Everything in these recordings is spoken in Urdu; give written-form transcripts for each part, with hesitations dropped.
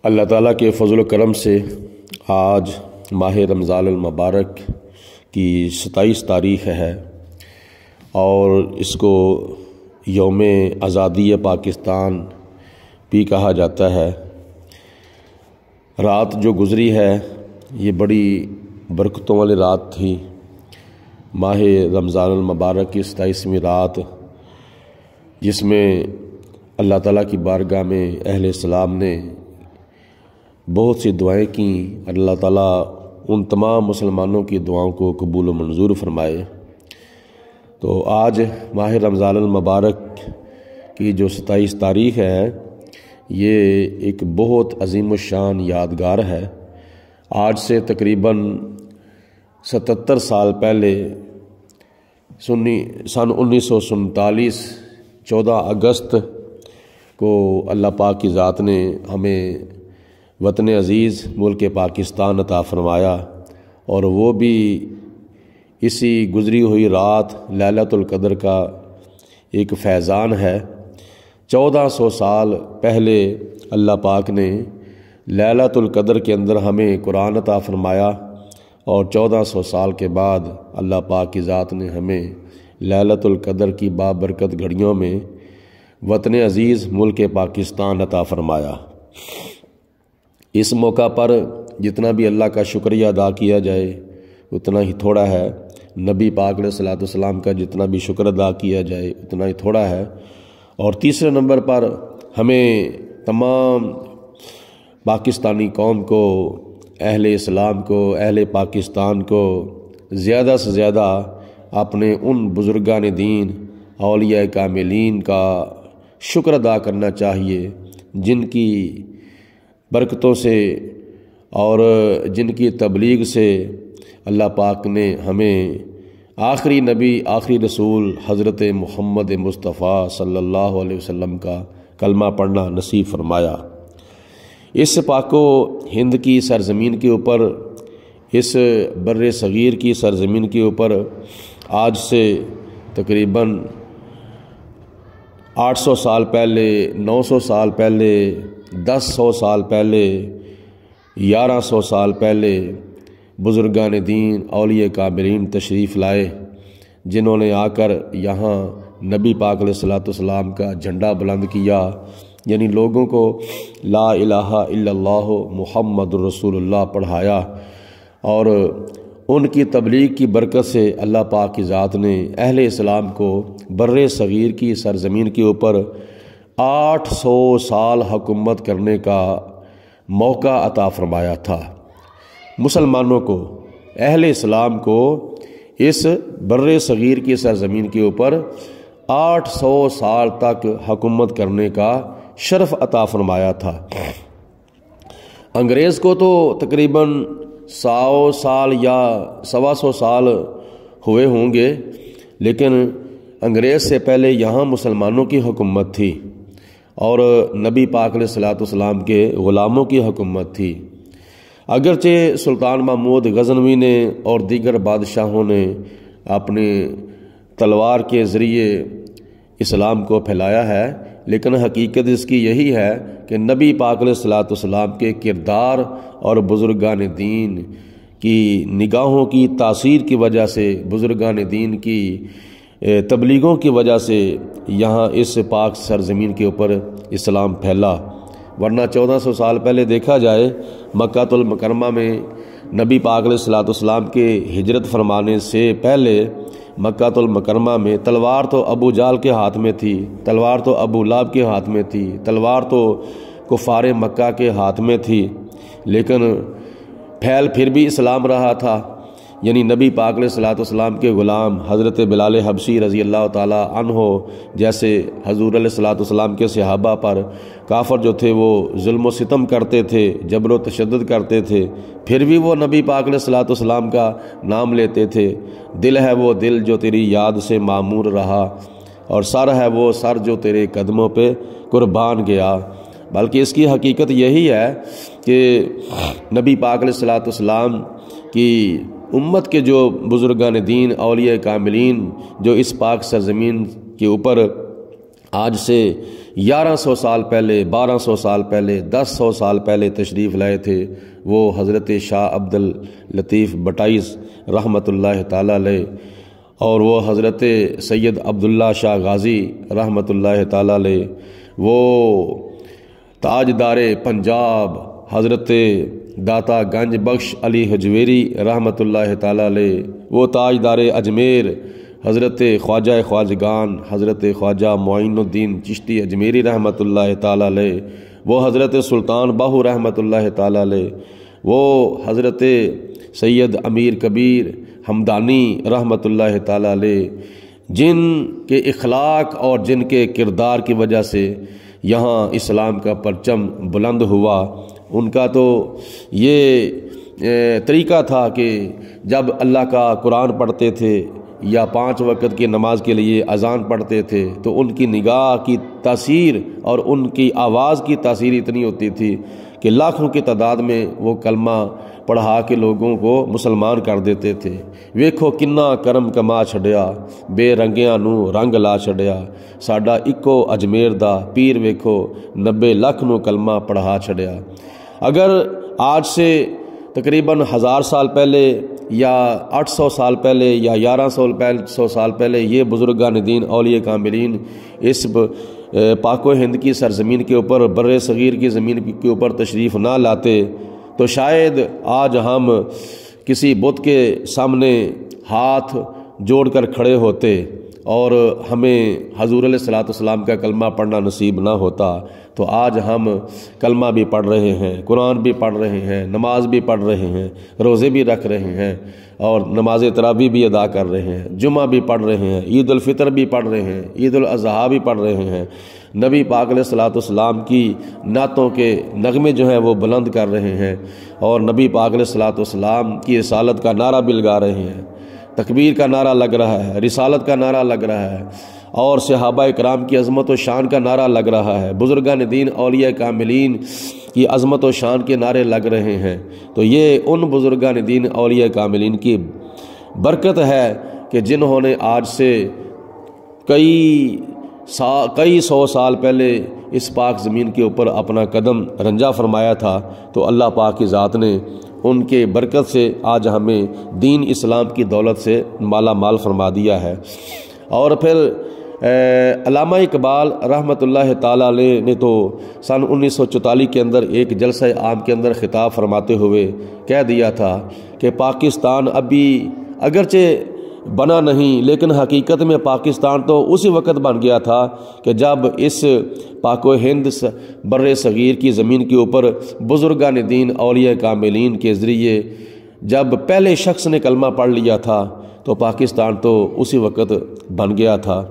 اللہ تعالیٰ کے فضل و کرم سے آج ماہ رمضان المبارک کی 27 تاریخ ہے اور اس کو یوم آزادی پاکستان بھی کہا جاتا ہے۔ رات جو گزری ہے یہ بڑی برکتوں والی رات تھی۔ ماہ رمضان المبارک کی 27ویں رات، جس میں اللہ تعالیٰ کی بارگاہ میں اہل اسلام نے بہت سی دعائیں کیں۔ اللہ تعالیٰ ان تمام مسلمانوں کی دعاؤں کو قبول و منظور فرمائے۔ تو آج ماہ رمضان المبارک کی جو 27 تاریخ ہے یہ ایک بہت عظیم الشان یادگار ہے۔ آج سے تقریباً 77 سال پہلے سن 1947 14 اگست کو اللہ پاک کی ذات نے ہمیں وطن عزیز ملک پاکستان عطا فرمایا، اور وہ بھی اسی گزری ہوئی رات لیلۃ القدر کا ایک فیضان ہے۔ 1400 سال پہلے اللہ پاک نے لیلۃ القدر کے اندر ہمیں قرآن عطا فرمایا، اور 1400 سال کے بعد اللہ پاک کی ذات نے ہمیں لیلۃ القدر کی بابرکت گھڑیوں میں وطن عزیز ملک پاکستان عطا فرمایا۔ اس موقع پر جتنا بھی اللہ کا شکریہ ادا کیا جائے اتنا ہی تھوڑا ہے۔ نبی پاک علیہ الصلوۃ والسلام کا جتنا بھی شکر ادا کیا جائے اتنا ہی تھوڑا ہے۔ اور تیسرے نمبر پر ہمیں تمام پاکستانی قوم کو، اہل اسلام کو، اہل پاکستان کو زیادہ سے زیادہ اپنے ان بزرگان دین اولیاء کاملین کا شکر ادا کرنا چاہیے، جن کی برکتوں سے اور جن کی تبلیغ سے اللہ پاک نے ہمیں آخری نبی، آخری رسول حضرت محمد مصطفیٰ صلی اللہ علیہ وسلم کا کلمہ پڑھنا نصیب فرمایا۔ اس پاک و ہند کی سرزمین کے اوپر، اس بر صغیر کی سرزمین کے اوپر آج سے تقریباً 800 سال پہلے، 900 سال پہلے، 1000 سال پہلے، 1100 سال پہلے بزرگان دین اولیاء کاملین تشریف لائے، جنہوں نے آ کر یہاں نبی پاک علیہ الصلوۃ والسلام کا جھنڈا بلند کیا، یعنی لوگوں کو لا الہ الا اللہ محمد رسول اللہ پڑھایا، اور ان کی تبلیغ کی برکت سے اللہ پاک کی ذات نے اہل اسلام کو بر صغیر کی سرزمین کے اوپر 800 سال حکومت کرنے کا موقع عطا فرمایا تھا۔ مسلمانوں کو، اہل اسلام کو اس بر صغیر کی سرزمین کے اوپر 800 سال تک حکومت کرنے کا شرف عطا فرمایا تھا۔ انگریز کو تو تقریباً 100 سال یا 125 سال ہوئے ہوں گے، لیکن انگریز سے پہلے یہاں مسلمانوں کی حکومت تھی، اور نبی پاک علیہ الصلوۃ والسلام کے غلاموں کی حکومت تھی۔ اگرچہ سلطان محمود غزنوی نے اور دیگر بادشاہوں نے اپنی تلوار کے ذریعے اسلام کو پھیلایا ہے، لیکن حقیقت اس کی یہی ہے کہ نبی پاک علیہ الصلوۃ والسلام کے کردار اور بزرگان دین کی نگاہوں کی تاثیر کی وجہ سے، بزرگان دین کی تبلیغوں کی وجہ سے یہاں اس پاک سرزمین کے اوپر اسلام پھیلا، ورنہ 1400 سال پہلے دیکھا جائے مکہ المکرمہ میں نبی پاک علیہ الصلوۃ والسلام کے ہجرت فرمانے سے پہلے مکہ المکرمہ میں تلوار تو ابو جہل کے ہاتھ میں تھی، تلوار تو ابو لہب کے ہاتھ میں تھی، تلوار تو کفار مکہ کے ہاتھ میں تھی، لیکن پھیل پھر بھی اسلام رہا تھا۔ یعنی نبی پاک علیہ الصلوۃ والسلام کے غلام حضرت بلال حبشی رضی اللہ تعالی عنہ جیسے حضور علیہ الصلوۃ والسلام کے صحابہ پر کافر جو تھے وہ ظلم و ستم کرتے تھے، جبر و تشدد کرتے تھے، پھر بھی وہ نبی پاک علیہ الصلوۃ والسلام کا نام لیتے تھے۔ دل ہے وہ دل جو تیری یاد سے معمور رہا، اور سر ہے وہ سر جو تیرے قدموں پہ قربان گیا۔ بلکہ اس کی حقیقت یہی ہے کہ نبی پاک علیہ الصلوۃ والسلام کی امت کے جو بزرگان دین اولیاء کاملین جو اس پاک سرزمین کے اوپر آج سے 1100 سال پہلے، 1200 سال پہلے، 1000 سال پہلے تشریف لائے تھے، وہ حضرت شاہ عبد اللطیف بٹائیس رحمۃ اللہ تعالیٰ علیہ، اور وہ حضرت سید عبداللہ شاہ غازی رحمۃ اللہ تعالیٰ علیہ، وہ تاجدار پنجاب حضرت داتا گنج بخش علی حجویری رحمۃ اللہ تعالیٰ علیہ، وہ تاجدار اجمیر حضرت خواجہ خواجگان حضرت خواجہ معین الدین چشتی اجمیری رحمۃ اللہ تعالیٰ علیہ، وہ حضرت سلطان باہو رحمۃ اللہ تعالیٰ علیہ، وہ حضرت سید امیر کبیر ہمدانی رحمۃ اللہ تعالیٰ علیہ، جن کے اخلاق اور جن کے کردار کی وجہ سے یہاں اسلام کا پرچم بلند ہوا۔ ان کا تو یہ طریقہ تھا کہ جب اللہ کا قرآن پڑھتے تھے یا 5 وقت کی نماز کے لیے اذان پڑھتے تھے تو ان کی نگاہ کی تاثیر اور ان کی آواز کی تاثیر اتنی ہوتی تھی کہ لاکھوں کی تعداد میں وہ کلمہ پڑھا کے لوگوں کو مسلمان کر دیتے تھے۔ ویکھو کنا کرم کما چھڑیا، بے رنگیاں نو رنگ لا چھڑیا، ساڈا اکو اجمیر دا پیر ویکھو 90 لاکھ نو کلمہ پڑھا چھڑیا۔ اگر آج سے تقریباً 1000 سال پہلے یا 800 سال پہلے یا 1100 سال پہلے یہ بزرگان دین اولیاء کاملین اس پاک و ہند کی سرزمین کے اوپر، بر صغیر کی زمین کے اوپر تشریف نہ لاتے تو شاید آج ہم کسی بت کے سامنے ہاتھ جوڑ کر کھڑے ہوتے اور ہمیں حضور علیہ الصلوۃ والسلام کا کلمہ پڑھنا نصیب نہ ہوتا۔ تو آج ہم کلمہ بھی پڑھ رہے ہیں، قرآن بھی پڑھ رہے ہیں، نماز بھی پڑھ رہے ہیں، روزے بھی رکھ رہے ہیں اور نماز تراویح بھی ادا کر رہے ہیں، جمعہ بھی پڑھ رہے ہیں، عید الفطر بھی پڑھ رہے ہیں، عید الاضحیٰ بھی پڑھ رہے ہیں، نبی پاک علیہ الصلوۃ والسلام کی نعتوں کے نغمے جو ہیں وہ بلند کر رہے ہیں اور نبی پاک علیہ الصلوۃ والسلام کی رسالت کا نعرہ بھی لگا رہے ہیں، تکبیر کا نعرہ لگ رہا ہے، رسالت کا نعرہ لگ رہا ہے اور صحابہ اکرام کی عظمت و شان کا نعرہ لگ رہا ہے، بزرگان دین اولیاء کاملین کی عظمت و شان کے نعرے لگ رہے ہیں۔ تو یہ ان بزرگان دین اولیاء کاملین کی برکت ہے کہ جنہوں نے آج سے کئی سو سال پہلے اس پاک زمین کے اوپر اپنا قدم رنجا فرمایا تھا، تو اللہ پاک کی ذات نے ان کے برکت سے آج ہمیں دین اسلام کی دولت سے مالا مال فرما دیا ہے۔ اور پھر علامہ اقبال رحمۃ اللہ تعالیٰ علیہ نے تو سن 1944 کے اندر ایک جلسہ عام کے اندر خطاب فرماتے ہوئے کہہ دیا تھا کہ پاکستان ابھی اگرچہ بنا نہیں لیکن حقیقت میں پاکستان تو اسی وقت بن گیا تھا کہ جب اس پاک و ہند بر صغیر کی زمین کے اوپر بزرگان دین اولیاء کاملین کے ذریعے جب پہلے شخص نے کلمہ پڑھ لیا تھا تو پاکستان تو اسی وقت بن گیا تھا۔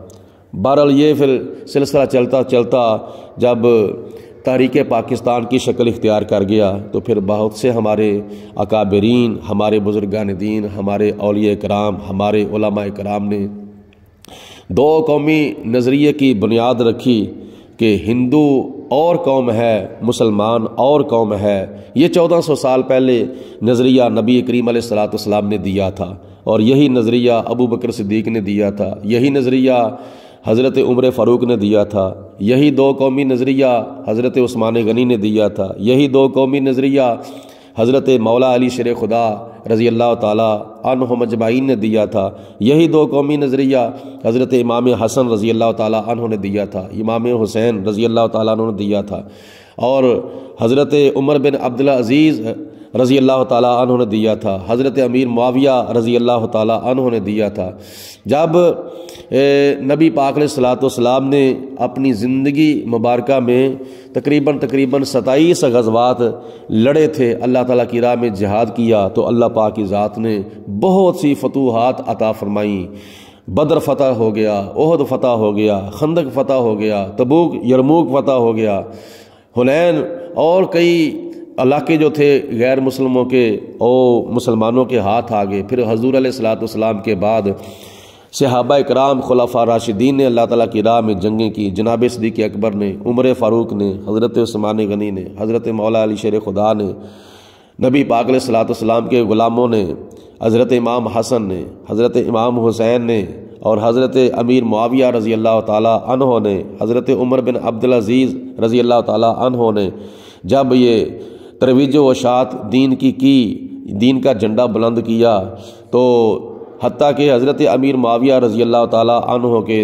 بہرحال یہ پھر سلسلہ چلتا چلتا جب تحریک پاکستان کی شکل اختیار کر گیا تو پھر بہت سے ہمارے اکابرین، ہمارے بزرگان دین، ہمارے اولیاء کرام، ہمارے علماء کرام نے 2 قومی نظریے کی بنیاد رکھی کہ ہندو اور قوم ہے، مسلمان اور قوم ہے۔ یہ 1400 سال پہلے نظریہ نبی کریم علیہ الصلوۃ والسلام نے دیا تھا اور یہی نظریہ ابو بکر صدیق نے دیا تھا، یہی نظریہ حضرت عمر فاروق نے دیا تھا، یہی 2 قومی نظریہ حضرت عثمان غنی نے دیا تھا، یہی 2 قومی نظریہ حضرت مولا علی شیر خدا رضی اللہ تعالیٰ عنہ مجمعین نے دیا تھا، یہی 2 قومی نظریہ حضرت امام حسن رضی اللہ تعالیٰ عنہ نے دیا تھا، امام حسین رضی اللہ تعالیٰ عنہ نے دیا تھا اور حضرت عمر بن عبدالعزیز رضی اللہ تعالیٰ عنہ نے دیا تھا، حضرت امیر معاویہ رضی اللہ تعالیٰ عنہ نے دیا تھا۔ جب نبی پاک علیہ الصلوۃ والسلام نے اپنی زندگی مبارکہ میں تقریباً 27 غزوات لڑے تھے، اللہ تعالیٰ کی راہ میں جہاد کیا، تو اللہ پاک کی ذات نے بہت سی فتوحات عطا فرمائیں۔ بدر فتح ہو گیا، احد فتح ہو گیا، خندق فتح ہو گیا، تبوک یرموک فتح ہو گیا، حنین اور کئی علاقے جو تھے غیر مسلموں کے مسلمانوں کے ہاتھ آ گئے۔ پھر حضور علیہ الصلوۃ والسلام کے بعد صحابہ اکرام خلفاء راشدین نے اللہ تعالیٰ کی راہ میں جنگیں کی، جناب صدیق اکبر نے، عمر فاروق نے، حضرت عثمان غنی نے، حضرت مولا علی شیر خدا نے، نبی پاک علیہ الصلوۃ والسلام کے غلاموں نے، حضرت امام حسن نے، حضرت امام حسین نے اور حضرت امیر معاویہ رضی اللہ تعالیٰ عنہ نے، حضرت عمر بن عبدالعزیز رضی اللہ تعالیٰ عنہ نے جب یہ ترویج و اشاعت دین کی دین کا جھنڈا بلند کیا، تو حتیٰ کہ حضرت امیر معاویہ رضی اللہ تعالیٰ عنہ کے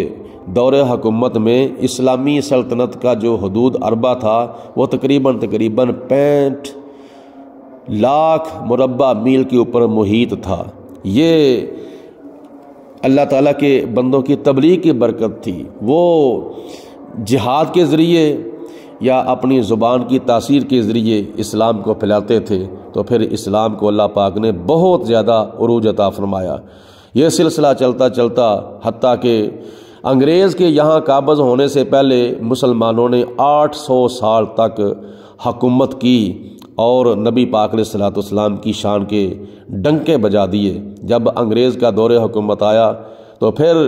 دور حکومت میں اسلامی سلطنت کا جو حدود اربع تھا وہ تقریباً 65 لاکھ مربع میل کے اوپر محیط تھا۔ یہ اللہ تعالیٰ کے بندوں کی تبلیغ کی برکت تھی۔ وہ جہاد کے ذریعے یا اپنی زبان کی تاثیر کے ذریعے اسلام کو پھیلاتے تھے، تو پھر اسلام کو اللہ پاک نے بہت زیادہ عروج عطا فرمایا۔ یہ سلسلہ چلتا چلتا حتیٰ کہ انگریز کے یہاں قابض ہونے سے پہلے مسلمانوں نے 800 سال تک حکومت کی اور نبی پاک علیہ الصلوۃ والسلام کی شان کے ڈنکے بجا دیے۔ جب انگریز کا دور حکومت آیا تو پھر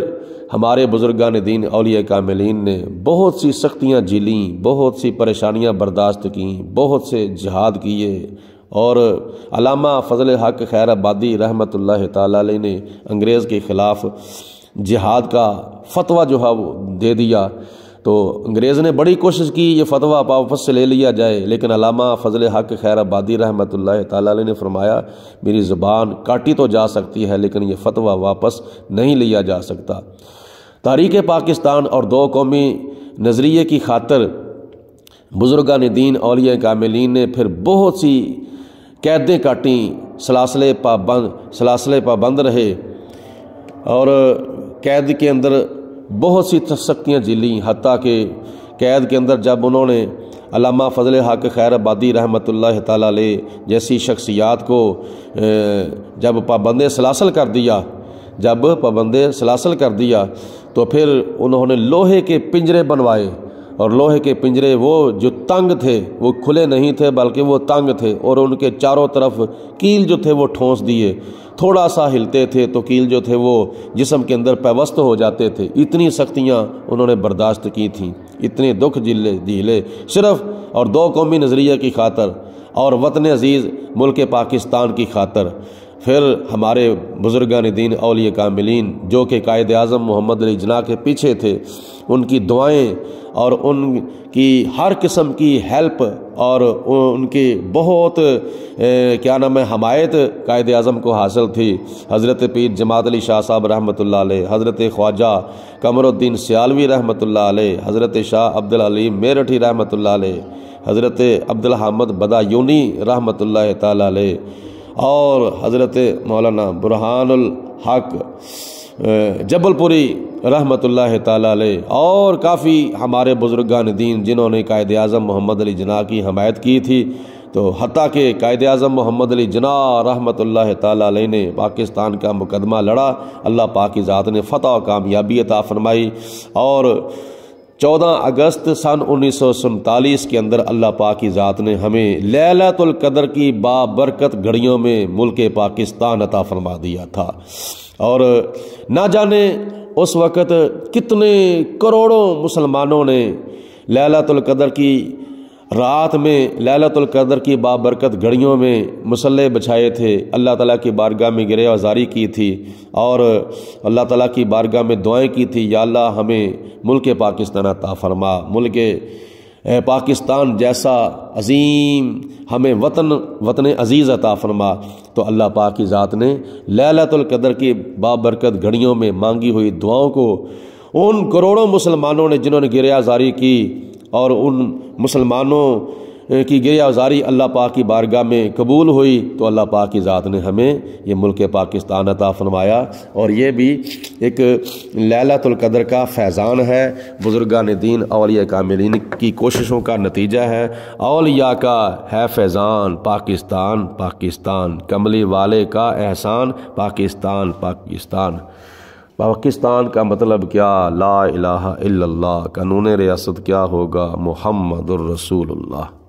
ہمارے بزرگان دین اولیاء کاملین نے بہت سی سختیاں جھیلیں، بہت سی پریشانیاں برداشت کیں، بہت سے جہاد کیے، اور علامہ فضل حق خیر آبادی رحمۃ اللہ تعالی علیہ نے انگریز کے خلاف جہاد کا فتویٰ جو ہے وہ دے دیا۔ تو انگریز نے بڑی کوشش کی یہ فتویٰ واپس سے لے لیا جائے، لیکن علامہ فضل حق خیر آبادی رحمۃ اللہ تعالی علیہ نے فرمایا میری زبان کاٹی تو جا سکتی ہے لیکن یہ فتویٰ واپس نہیں لیا جا سکتا۔ تاریخ پاکستان اور دو قومی نظریے کی خاطر بزرگان دین اولیاء کاملین نے پھر بہت سی قیدیں کاٹیں، سلاسلے پابند رہے، اور قید کے اندر بہت سی سختیاں جھیلیں، حتیٰ کہ قید کے اندر جب انہوں نے علامہ فضل حق خیر آبادی رحمۃ اللہ تعالی علیہ جیسی شخصیات کو جب پابند سلاسل کر دیا تو پھر انہوں نے لوہے کے پنجرے بنوائے، اور لوہے کے پنجرے وہ جو تنگ تھے وہ کھلے نہیں تھے بلکہ وہ تنگ تھے، اور ان کے چاروں طرف کیل جو تھے وہ ٹھونس دیے، تھوڑا سا ہلتے تھے تو کیل جو تھے وہ جسم کے اندر پیوست ہو جاتے تھے۔ اتنی سختیاں انہوں نے برداشت کی تھیں، اتنے دکھ جھیلے صرف اور دو قومی نظریے کی خاطر اور وطن عزیز ملک پاکستان کی خاطر۔ پھر ہمارے بزرگان دین اولیاء کاملین جو کہ قائد اعظم محمد علی جناح کے پیچھے تھے، ان کی دعائیں اور ان کی ہر قسم کی ہیلپ اور ان کی بہت حمایت قائد اعظم کو حاصل تھی۔ حضرت پیر جماعت علی شاہ صاحب رحمۃ اللہ علیہ، حضرت خواجہ قمر الدین سیالوی رحمۃ اللہ علیہ، حضرت شاہ عبدالعلیم میرٹھی رحمۃ اللہ علیہ، حضرت عبدالحمد بدایونی رحمۃ اللہ تعالی علیہ، اور حضرت مولانا برہان الحق جبل پوری رحمۃ اللہ تعالی علیہ، اور کافی ہمارے بزرگان دین جنہوں نے قائد اعظم محمد علی جناح کی حمایت کی تھی۔ تو حتیٰ کہ قائد اعظم محمد علی جناح رحمۃ اللہ تعالی علیہ نے پاکستان کا مقدمہ لڑا، اللہ پاک کی ذات نے فتح و کامیابی عطا فرمائی، اور 14 اگست سن 1947 کے اندر اللہ پاک کی ذات نے ہمیں لیلۃ القدر کی بابرکت گھڑیوں میں ملک پاکستان عطا فرما دیا تھا، اور نہ جانے اس وقت کتنے کروڑوں مسلمانوں نے لیلۃ القدر کی رات میں لیلۃ القدر کی بابرکت گھڑیوں میں مصلے بچھائے تھے، اللہ تعالیٰ کی بارگاہ میں گرہ آزاری کی تھی، اور اللہ تعالیٰ کی بارگاہ میں دعائیں کی تھی، یا اللہ ہمیں ملک پاکستان عطا فرما، ملک پاکستان جیسا عظیم ہمیں وطن عزیز عطا فرما۔ تو اللہ پاک کی ذات نے لیلۃ القدر کی بابرکت گھڑیوں میں مانگی ہوئی دعاؤں کو ان کروڑوں مسلمانوں نے جنہوں نے گرہ آزاری کی، اور ان مسلمانوں کی گرہ آزاری اللہ پاک کی بارگاہ میں قبول ہوئی، تو اللہ پاک کی ذات نے ہمیں یہ ملک پاکستان عطا فرمایا، اور یہ بھی ایک لیلۃ القدر کا فیضان ہے، بزرگان دین اولیاء کاملین کی کوششوں کا نتیجہ ہے۔ اولیاء کا ہے فیضان پاکستان پاکستان، کملی والے کا احسان پاکستان پاکستان۔ پاکستان کا مطلب کیا؟ لا الہ الا اللہ، قانون ریاست کیا ہوگا؟ محمد الرسول اللہ۔